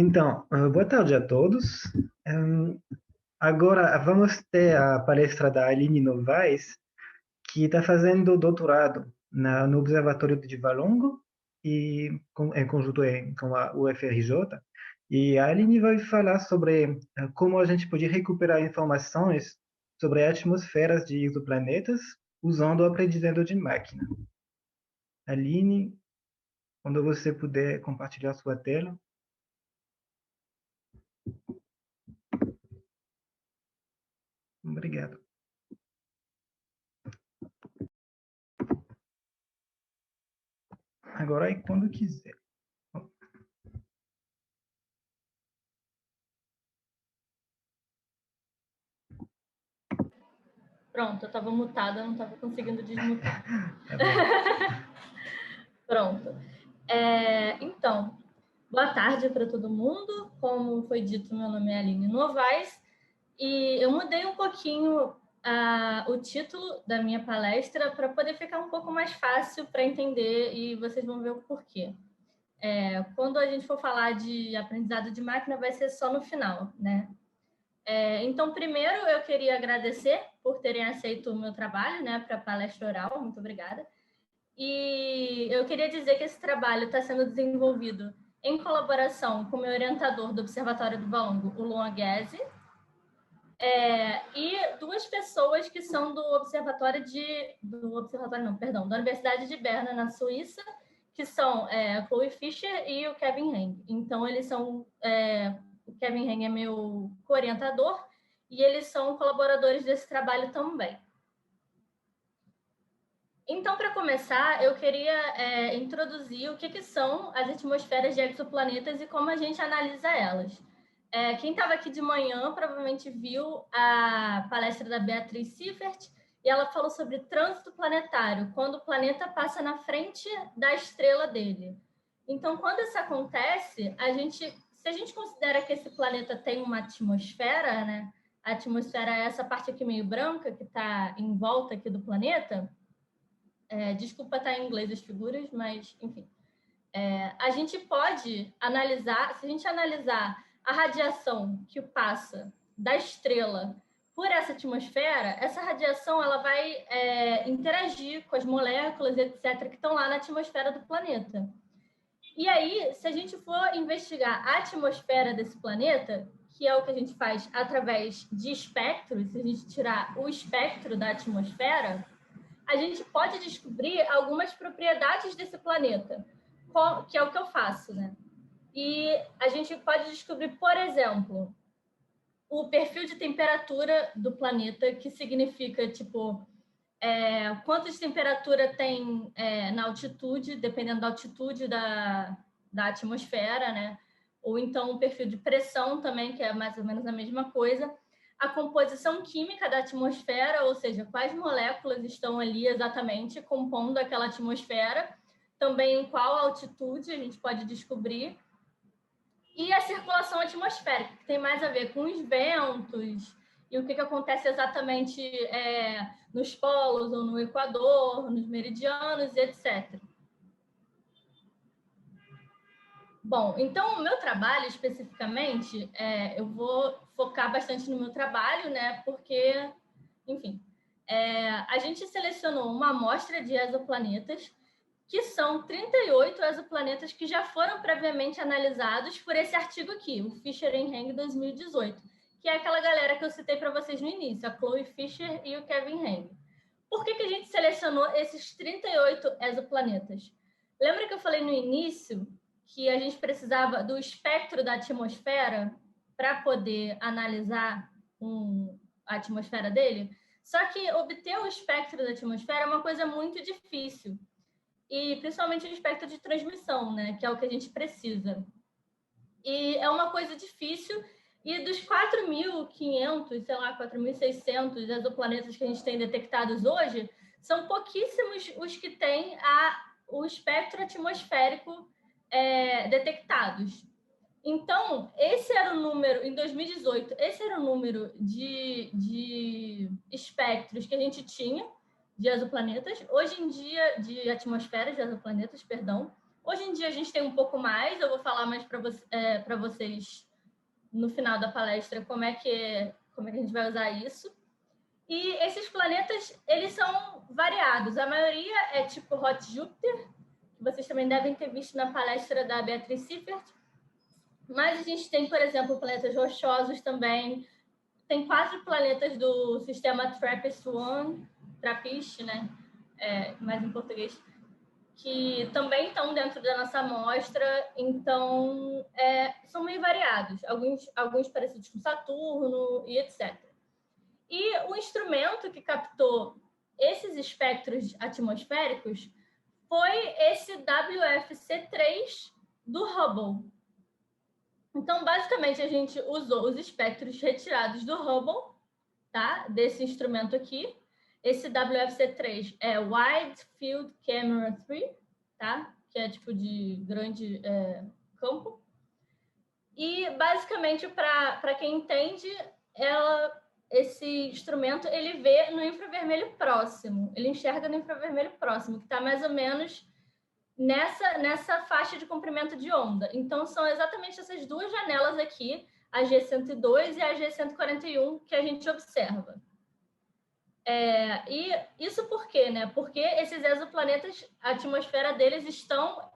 Então, boa tarde a todos. Hum, Agora vamos ter a palestra da Aline Novaes, que está fazendo doutorado no Observatório de Valongo e em conjunto com a UFRJ. E a Aline vai falar sobre como a gente pode recuperar informações sobre atmosferas de exoplanetas usando o aprendizado de máquina. Aline, quando você puder compartilhar sua tela. Obrigado. Agora é quando quiser. Pronto, eu estava mutada, não estava conseguindo desmutar. Tá bom. Pronto. Então, boa tarde para todo mundo. Como foi dito, meu nome é Aline Novaes e eu mudei um pouquinho o título da minha palestra para poder ficar um pouco mais fácil para entender e vocês vão ver o porquê. Quando a gente for falar de aprendizado de máquina, vai ser só no final, né? Então, primeiro, eu queria agradecer por terem aceito o meu trabalho, né, para a palestra oral. Muito obrigada. E eu queria dizer que esse trabalho está sendo desenvolvido em colaboração com o meu orientador do Observatório do Valongo, o Luan Guese, e duas pessoas que são da Universidade de Berna, na Suíça, que são a Chloe Fischer e o Kevin Heng. Então, eles são... o Kevin Heng é meu co-orientador e eles são colaboradores desse trabalho também. Então, para começar, eu queria introduzir o que são as atmosferas de exoplanetas e como a gente analisa elas. Quem estava aqui de manhã provavelmente viu a palestra da Beatriz Siffert e ela falou sobre trânsito planetário, quando o planeta passa na frente da estrela dele. Então, quando isso acontece, se a gente considera que esse planeta tem uma atmosfera, né? A atmosfera é essa parte aqui meio branca que está em volta aqui do planeta. Desculpa estar em inglês as figuras, mas, enfim. A gente pode analisar, se a gente analisar a radiação que passa da estrela por essa atmosfera, essa radiação ela vai interagir com as moléculas, etc., que estão lá na atmosfera do planeta. E aí, se a gente for investigar a atmosfera desse planeta, que é o que a gente faz através de espectros, se a gente tirar o espectro da atmosfera, a gente pode descobrir algumas propriedades desse planeta, que é o que eu faço, né? E a gente pode descobrir, por exemplo, o perfil de temperatura do planeta, que significa, tipo, quanto de temperatura tem na altitude, dependendo da altitude da atmosfera, né? Ou então o perfil de pressão também, que é mais ou menos a mesma coisa. A composição química da atmosfera, ou seja, quais moléculas estão ali exatamente compondo aquela atmosfera, também em qual altitude a gente pode descobrir, e a circulação atmosférica, que tem mais a ver com os ventos e o que acontece exatamente nos polos ou no Equador, nos meridianos, etc. Bom, então o meu trabalho especificamente, eu vou focar bastante no meu trabalho, né? Porque, enfim, a gente selecionou uma amostra de exoplanetas, que são 38 exoplanetas que já foram previamente analisados por esse artigo aqui, o Fischer e Heng 2018, que é aquela galera que eu citei para vocês no início, a Chloe Fischer e o Kevin Heng. Por que a gente selecionou esses 38 exoplanetas? Lembra que eu falei no início que a gente precisava do espectro da atmosfera para poder analisar a atmosfera dele? Só que obter o espectro da atmosfera é uma coisa muito difícil. E principalmente o espectro de transmissão, né? Que é o que a gente precisa. E é uma coisa difícil. E dos 4.500, sei lá, 4.600 exoplanetas que a gente tem detectados hoje, são pouquíssimos os que têm o espectro atmosférico detectados. Então, esse era o número, em 2018, esse era o número de espectros que a gente tinha de exoplanetas. Hoje em dia, de atmosferas de exoplanetas, perdão. Hoje em dia a gente tem um pouco mais, eu vou falar mais para vocês no final da palestra como é que a gente vai usar isso. E esses planetas, eles são variados. A maioria é tipo Hot Júpiter, que vocês também devem ter visto na palestra da Beatriz Siffert. Mas a gente tem, por exemplo, planetas rochosos também. Tem 4 planetas do sistema TRAPPIST, né? Mais em português, que também estão dentro da nossa amostra. Então, são meio variados. Alguns parecidos com Saturno e etc. E o instrumento que captou esses espectros atmosféricos foi esse WFC3 do Hubble. Então, basicamente, a gente usou os espectros retirados do Hubble, tá? Desse instrumento aqui. Esse WFC3 é Wide Field Camera 3, tá? Que é tipo de grande campo. E, basicamente, para quem entende, esse instrumento ele vê no infravermelho próximo. Ele enxerga no infravermelho próximo, que está mais ou menos nessa faixa de comprimento de onda. Então, são exatamente essas duas janelas aqui, a G102 e a G141, que a gente observa. E isso por quê, né? Porque esses exoplanetas, a atmosfera deles estão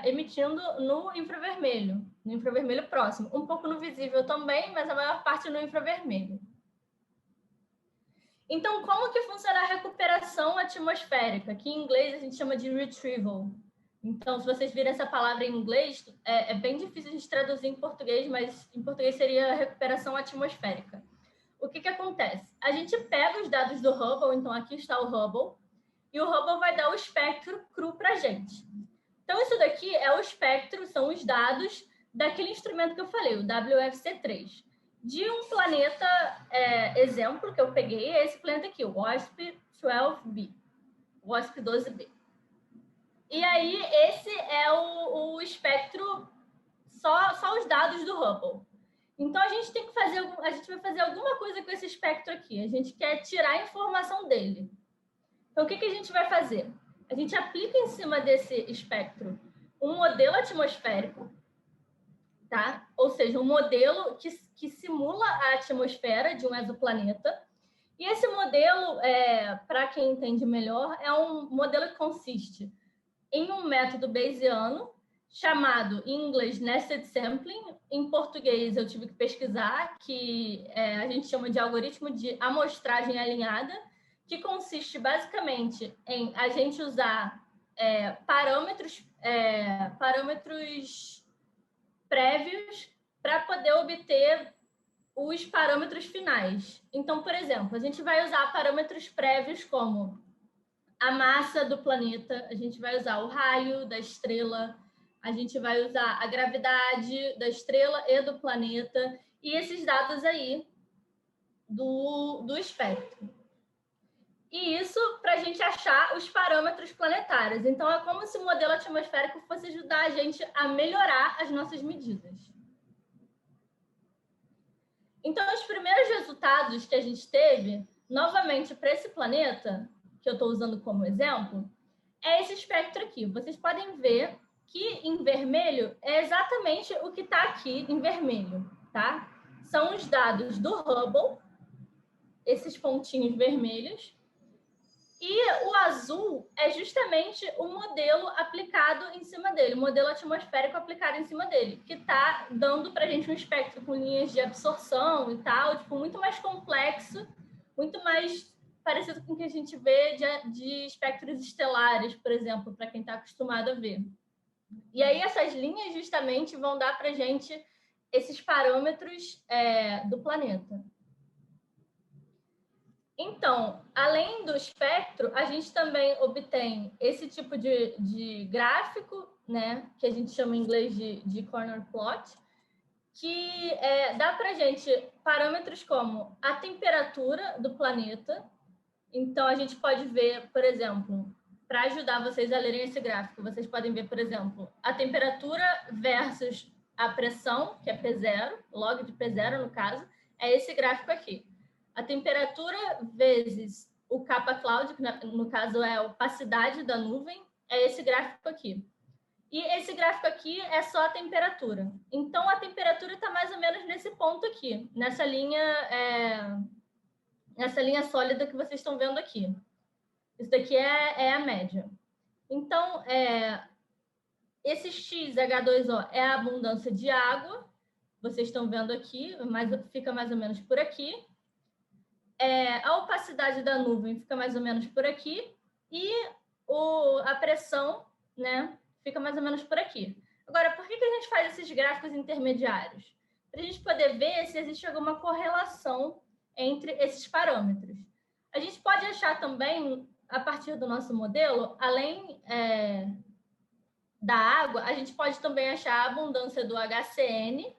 emitindo no infravermelho próximo. Um pouco no visível também, mas a maior parte no infravermelho. Então, como que funciona a recuperação atmosférica? Que em inglês a gente chama de retrieval. Então, se vocês virem essa palavra em inglês, é bem difícil de traduzir em português, mas em português seria recuperação atmosférica. O que acontece? A gente pega os dados do Hubble, então aqui está o Hubble, e o Hubble vai dar o espectro cru para a gente. Então, isso daqui é o espectro, são os dados daquele instrumento que eu falei, o WFC3. De um planeta, exemplo, que eu peguei, é esse planeta aqui, o WASP-12b. WASP-12b. E aí, esse é o espectro, só os dados do Hubble. Então, a gente vai fazer alguma coisa com esse espectro aqui. A gente quer tirar a informação dele. Então, o que a gente vai fazer? A gente aplica em cima desse espectro um modelo atmosférico, tá? Ou seja, um modelo que simula a atmosfera de um exoplaneta. E esse modelo, para quem entende melhor, é um modelo que consiste em um método bayesiano chamado, em inglês, nested sampling. Em português, eu tive que pesquisar, que a gente chama de algoritmo de amostragem alinhada, que consiste basicamente em a gente usar parâmetros prévios para poder obter os parâmetros finais. Então, por exemplo, a gente vai usar parâmetros prévios como a massa do planeta, a gente vai usar o raio da estrela, a gente vai usar a gravidade da estrela e do planeta, e esses dados aí do espectro. E isso para a gente achar os parâmetros planetários. Então, é como se o modelo atmosférico fosse ajudar a gente a melhorar as nossas medidas. Então, os primeiros resultados que a gente teve, novamente, para esse planeta, que eu estou usando como exemplo, é esse espectro aqui. Vocês podem ver que em vermelho é exatamente o que está aqui em vermelho, tá? São os dados do Hubble, esses pontinhos vermelhos, e o azul é justamente o modelo aplicado em cima dele, o modelo atmosférico aplicado em cima dele, que está dando para a gente um espectro com linhas de absorção e tal, tipo, muito mais complexo, muito mais parecido com o que a gente vê de espectros estelares, por exemplo, para quem está acostumado a ver. E aí essas linhas justamente vão dar para a gente esses parâmetros do planeta. Então, além do espectro, a gente também obtém esse tipo de gráfico, né, que a gente chama em inglês de corner plot, que dá para a gente parâmetros como a temperatura do planeta. Então, a gente pode ver, por exemplo, para ajudar vocês a lerem esse gráfico, vocês podem ver, por exemplo, a temperatura versus a pressão, que é P0, log de P0 no caso, é esse gráfico aqui. A temperatura vezes o kappa cloud, que no caso é a opacidade da nuvem, é esse gráfico aqui. E esse gráfico aqui é só a temperatura. Então, a temperatura está mais ou menos nesse ponto aqui, nessa linha sólida que vocês estão vendo aqui. Isso daqui é a média. Então, esse XH2O é a abundância de água. Vocês estão vendo aqui, fica mais ou menos por aqui. A opacidade da nuvem fica mais ou menos por aqui. E a pressão, né, fica mais ou menos por aqui. Agora, por que a gente faz esses gráficos intermediários? Para a gente poder ver se existe alguma correlação entre esses parâmetros. A gente pode achar também, a partir do nosso modelo, além da água, a gente pode também achar a abundância do HCN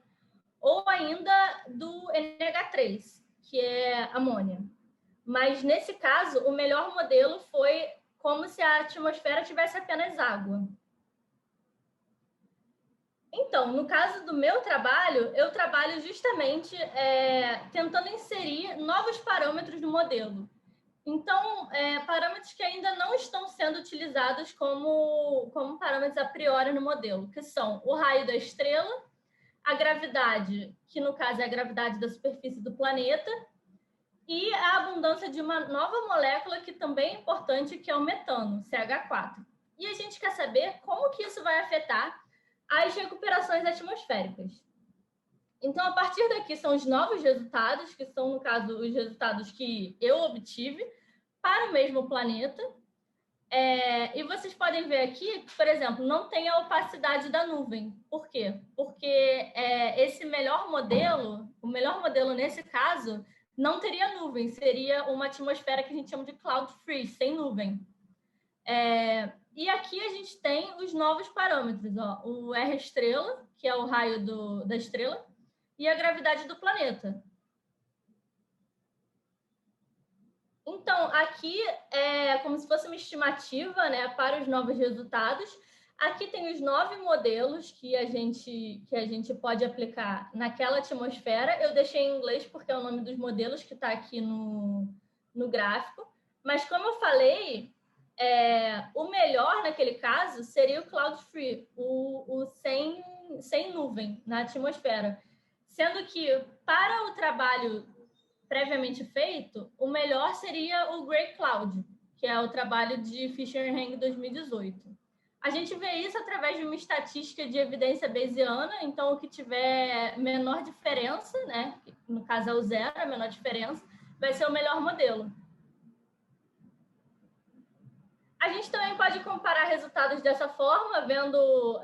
ou ainda do NH3, que é amônia. Mas, nesse caso, o melhor modelo foi como se a atmosfera tivesse apenas água. Então, no caso do meu trabalho, eu trabalho justamente tentando inserir novos parâmetros no modelo. Então, parâmetros que ainda não estão sendo utilizados como parâmetros a priori no modelo, que são o raio da estrela, a gravidade, que no caso é a gravidade da superfície do planeta, e a abundância de uma nova molécula que também é importante, que é o metano, CH4. E a gente quer saber como que isso vai afetar as recuperações atmosféricas. Então, a partir daqui são os novos resultados, que são, no caso, os resultados que eu obtive para o mesmo planeta. E vocês podem ver aqui, por exemplo, não tem a opacidade da nuvem. Por quê? Porque esse melhor modelo, o melhor modelo nesse caso, não teria nuvem, seria uma atmosfera que a gente chama de cloud free, sem nuvem. E aqui a gente tem os novos parâmetros, ó, o R estrela, que é o raio da estrela, e a gravidade do planeta. Então, aqui é como se fosse uma estimativa, né, para os novos resultados. Aqui tem os 9 modelos que a gente pode aplicar naquela atmosfera. Eu deixei em inglês porque é o nome dos modelos que está aqui no gráfico. Mas, como eu falei, o melhor naquele caso seria o cloud free, o sem nuvem na atmosfera. Sendo que, para o trabalho previamente feito, o melhor seria o Grey Cloud, que é o trabalho de Fisher Heng 2018. A gente vê isso através de uma estatística de evidência bayesiana, então o que tiver menor diferença, né, no caso é o zero, a menor diferença, vai ser o melhor modelo. A gente também pode comparar resultados dessa forma, vendo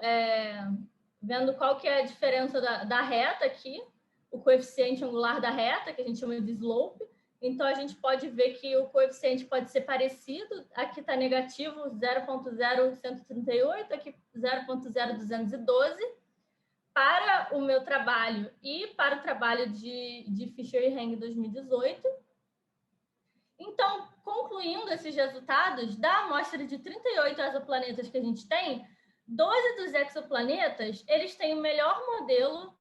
qual que é a diferença da reta aqui, o coeficiente angular da reta, que a gente chama de slope. Então, a gente pode ver que o coeficiente pode ser parecido. Aqui está negativo 0,0138, aqui 0,0212. Para o meu trabalho e para o trabalho de Fisher e Heng 2018. Então, concluindo esses resultados, da amostra de 38 exoplanetas que a gente tem, 12 dos exoplanetas, eles têm o melhor modelo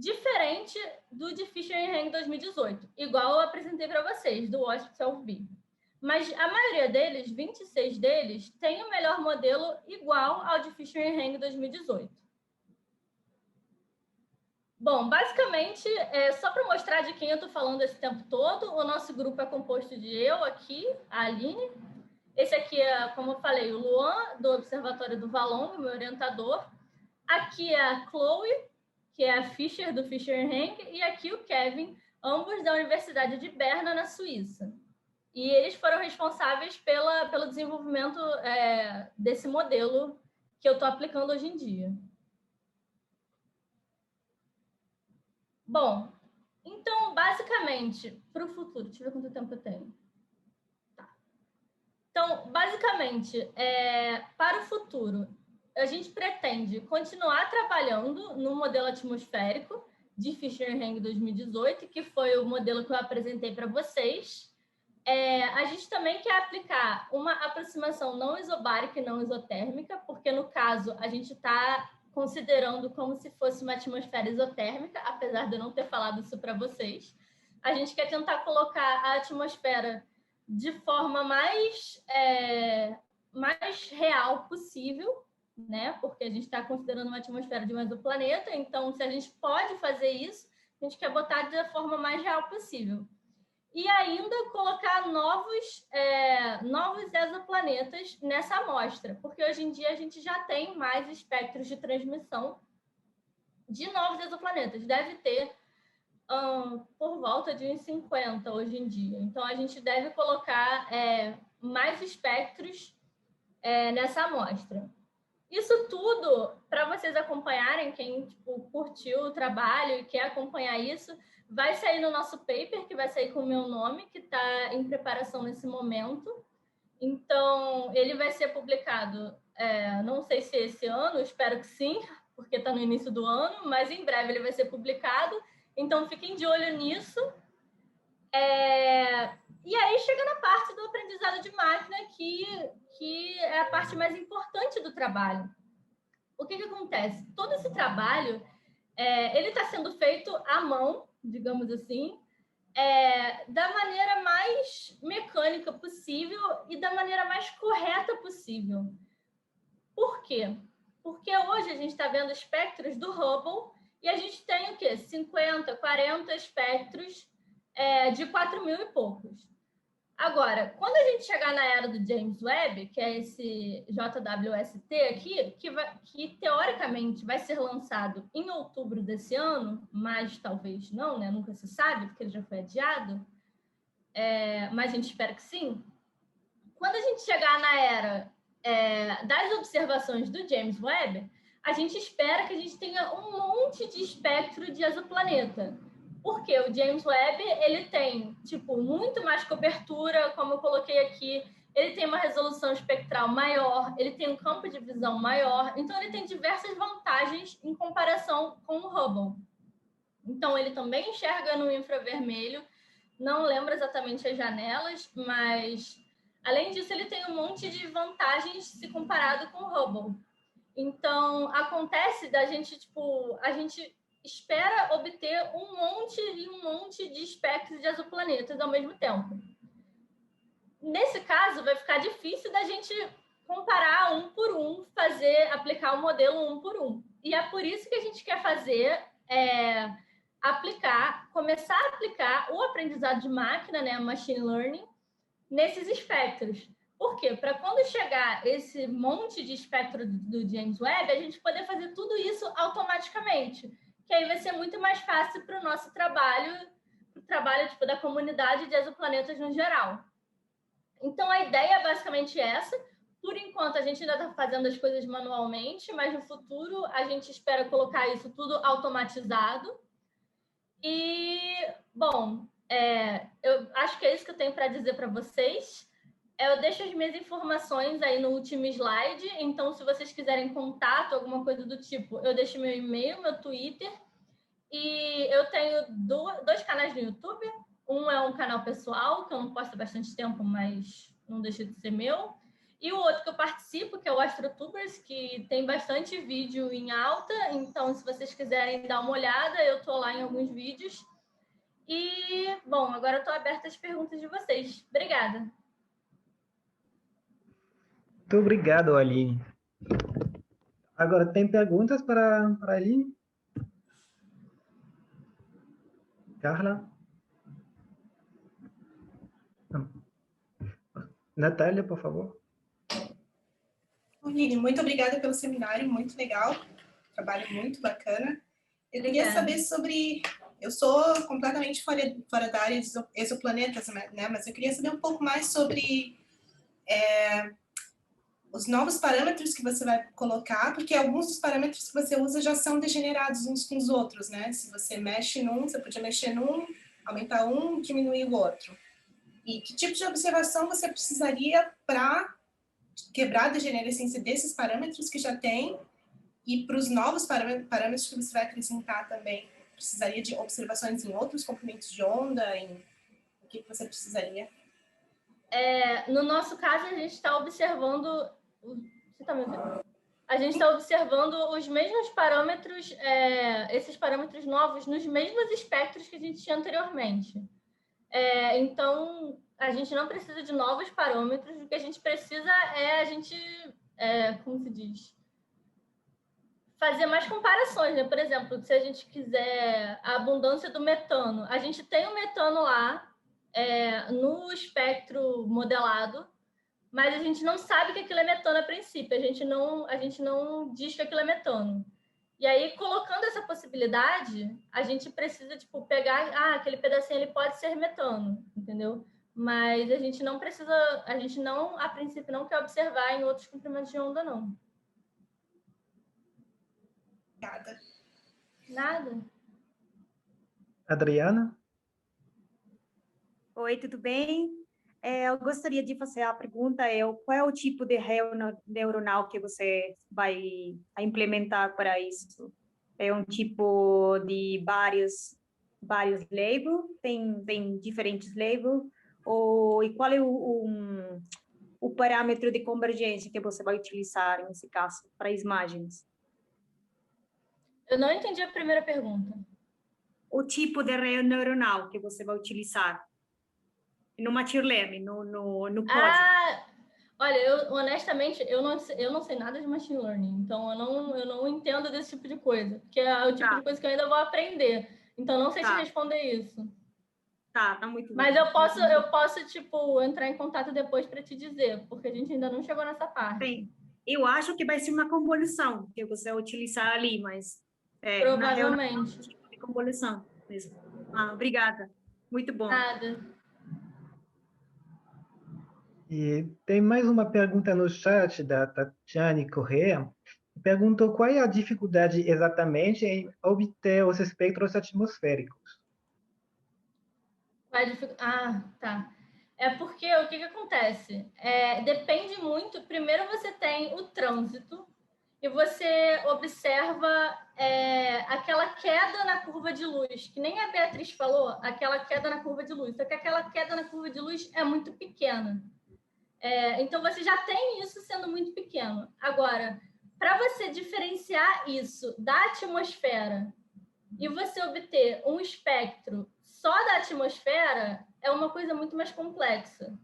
diferente do de Fisher e Heng 2018, igual eu apresentei para vocês, do WASP-12b. Mas a maioria deles, 26 deles, tem o melhor modelo igual ao de Fisher e Heng 2018. Bom, basicamente, só para mostrar de quem eu estou falando esse tempo todo, o nosso grupo é composto de eu aqui, a Aline. Esse aqui é, como eu falei, o Luan, do Observatório do Valongo, meu orientador. Aqui é a Chloe, que é a Fischer, do Fisher Heng, e aqui o Kevin, ambos da Universidade de Berna, na Suíça. E eles foram responsáveis pelo desenvolvimento desse modelo que eu estou aplicando hoje em dia. Bom, então, basicamente, para o futuro, deixa eu ver quanto tempo eu tenho. Tá. Então, basicamente, para o futuro, a gente pretende continuar trabalhando no modelo atmosférico de Fisher Heng 2018, que foi o modelo que eu apresentei para vocês. A gente também quer aplicar uma aproximação não isobárica e não isotérmica, porque, no caso, a gente está considerando como se fosse uma atmosfera isotérmica, apesar de eu não ter falado isso para vocês. A gente quer tentar colocar a atmosfera de forma mais real possível, né? Porque a gente está considerando uma atmosfera de um exoplaneta, então, se a gente pode fazer isso, a gente quer botar da forma mais real possível. E ainda colocar novos exoplanetas nessa amostra, porque hoje em dia a gente já tem mais espectros de transmissão de novos exoplanetas. Deve ter por volta de uns 50 hoje em dia. Então, a gente deve colocar mais espectros nessa amostra. Isso tudo, para vocês acompanharem, quem curtiu o trabalho e quer acompanhar isso, vai sair no nosso paper, que vai sair com o meu nome, que está em preparação nesse momento. Então, ele vai ser publicado, não sei se esse ano, espero que sim, porque está no início do ano, mas em breve ele vai ser publicado. Então, fiquem de olho nisso. E aí chega na parte do aprendizado de máquina, que é a parte mais importante do trabalho. O que acontece? Todo esse trabalho, ele está sendo feito à mão, digamos assim, da maneira mais mecânica possível e da maneira mais correta possível. Por quê? Porque hoje a gente está vendo espectros do Hubble e a gente tem o quê? 50, 40 espectros de 4.000 e poucos. Agora, quando a gente chegar na era do James Webb, que é esse JWST aqui, que teoricamente vai ser lançado em outubro desse ano, mas talvez não, né? Nunca se sabe, porque ele já foi adiado, mas a gente espera que sim. Quando a gente chegar na era das observações do James Webb, a gente espera que a gente tenha um monte de espectro de exoplaneta. Porque o James Webb, ele tem, muito mais cobertura, como eu coloquei aqui, ele tem uma resolução espectral maior, ele tem um campo de visão maior, então ele tem diversas vantagens em comparação com o Hubble. Então, ele também enxerga no infravermelho, não lembro exatamente as janelas, mas, além disso, ele tem um monte de vantagens se comparado com o Hubble. Então, acontece da gente, a gente espera obter um monte de espectros de exoplanetas ao mesmo tempo. Nesse caso, vai ficar difícil da gente comparar um por um, aplicar o modelo um por um. E é por isso que a gente quer fazer, começar a aplicar o aprendizado de máquina, né, machine learning, nesses espectros. Por quê? Para quando chegar esse monte de espectro do James Webb, a gente poder fazer tudo isso automaticamente, que aí vai ser muito mais fácil para o nosso trabalho, para o trabalho da comunidade de exoplanetas no geral. Então, a ideia é basicamente essa. Por enquanto, a gente ainda está fazendo as coisas manualmente, mas no futuro a gente espera colocar isso tudo automatizado. E, bom, eu acho que é isso que eu tenho para dizer para vocês. Eu deixo as minhas informações aí no último slide, então se vocês quiserem contato, alguma coisa do tipo, eu deixo meu e-mail, meu Twitter, e eu tenho dois canais no YouTube. Um é um canal pessoal, que eu não posto há bastante tempo, mas não deixa de ser meu. E o outro que eu participo, que é o AstroTubers, que tem bastante vídeo em alta, então se vocês quiserem dar uma olhada, eu estou lá em alguns vídeos. E, bom, agora eu estou aberta às perguntas de vocês. Obrigada. Muito obrigado, Aline. Agora, tem perguntas para a Aline? Carla? Não. Natália, por favor. Aline, muito obrigada pelo seminário, muito legal, trabalho muito bacana. Eu queria saber sobre... Eu sou completamente fora da área de exoplanetas, né? Mas eu queria saber um pouco mais sobre os novos parâmetros que você vai colocar, porque alguns dos parâmetros que você usa já são degenerados uns com os outros, né? Se você mexe num, você podia mexer num, aumentar um, diminuir o outro. E que tipo de observação você precisaria para quebrar a degenerescência desses parâmetros que já tem e para os novos parâmetros que você vai acrescentar também? Precisaria de observações em outros comprimentos de onda? O que você precisaria? No nosso caso, a gente está observando... Você está me ouvindo? A gente está observando os mesmos parâmetros, esses parâmetros novos, nos mesmos espectros que a gente tinha anteriormente. Então, a gente não precisa de novos parâmetros, o que a gente precisa como se diz? fazer mais comparações, né? Por exemplo, se a gente quiser a abundância do metano, a gente tem o metano lá no espectro modelado, mas a gente não sabe que aquilo é metano a princípio, a gente não diz que aquilo é metano. E aí, colocando essa possibilidade, a gente precisa, tipo, pegar, aquele pedacinho ele pode ser metano, entendeu? Mas a gente não precisa, a gente não, a princípio, não quer observar em outros comprimentos de onda, não. Obrigada. Nada. Adriana? Oi, tudo bem? Eu gostaria de fazer a pergunta, qual é o tipo de rede neuronal que você vai implementar para isso? É um tipo de vários labels? Tem diferentes labels? E qual é o parâmetro de convergência que você vai utilizar nesse caso, para as imagens? Eu não entendi a primeira pergunta. O tipo de rede neuronal que você vai utilizar no machine learning, no código. Olha, eu honestamente, eu não sei nada de machine learning, então eu não entendo desse tipo de coisa, porque é o tipo de coisa que eu ainda vou aprender. Então, não sei te responder isso. Tá muito bem. Mas eu posso, tipo, entrar em contato depois para te dizer, porque a gente ainda não chegou nessa parte. Bem, eu acho que vai ser uma convolução que você vai utilizar ali, mas provavelmente. Na tipo de convolução mesmo. Obrigada. Muito bom. Nada. E tem mais uma pergunta no chat da Tatiane Correa. Perguntou qual é a dificuldade exatamente em obter os espectros atmosféricos. Tá. É porque o que acontece? Depende muito. Primeiro você tem o trânsito e você observa aquela queda na curva de luz, que nem a Beatriz falou, aquela queda na curva de luz. Só que aquela queda na curva de luz é muito pequena. Então você já tem isso sendo muito pequeno. Agora, para você diferenciar isso da atmosfera e você obter um espectro só da atmosfera, é uma coisa muito mais complexa.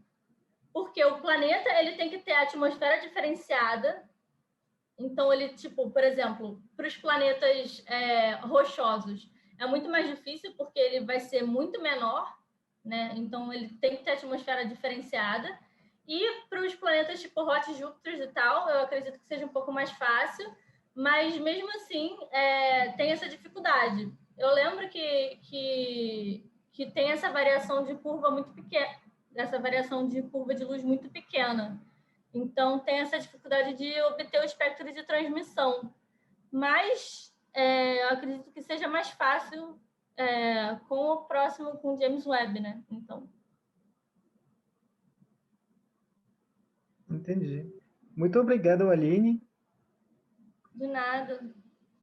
Porque o planeta ele tem que ter a atmosfera diferenciada. Então, ele, tipo, por exemplo, para os planetas rochosos, é muito mais difícil porque ele vai ser muito menor, né? Então, ele tem que ter atmosfera diferenciada. E para os planetas tipo Hot Júpiter e tal, eu acredito que seja um pouco mais fácil, mas mesmo assim tem essa dificuldade. Eu lembro que tem essa variação de curva muito pequena, essa variação de curva de luz muito pequena. Então, tem essa dificuldade de obter o espectro de transmissão. Mas eu acredito que seja mais fácil com o próximo, com o James Webb, né? Então. Entendi. Muito obrigado, Aline. De nada.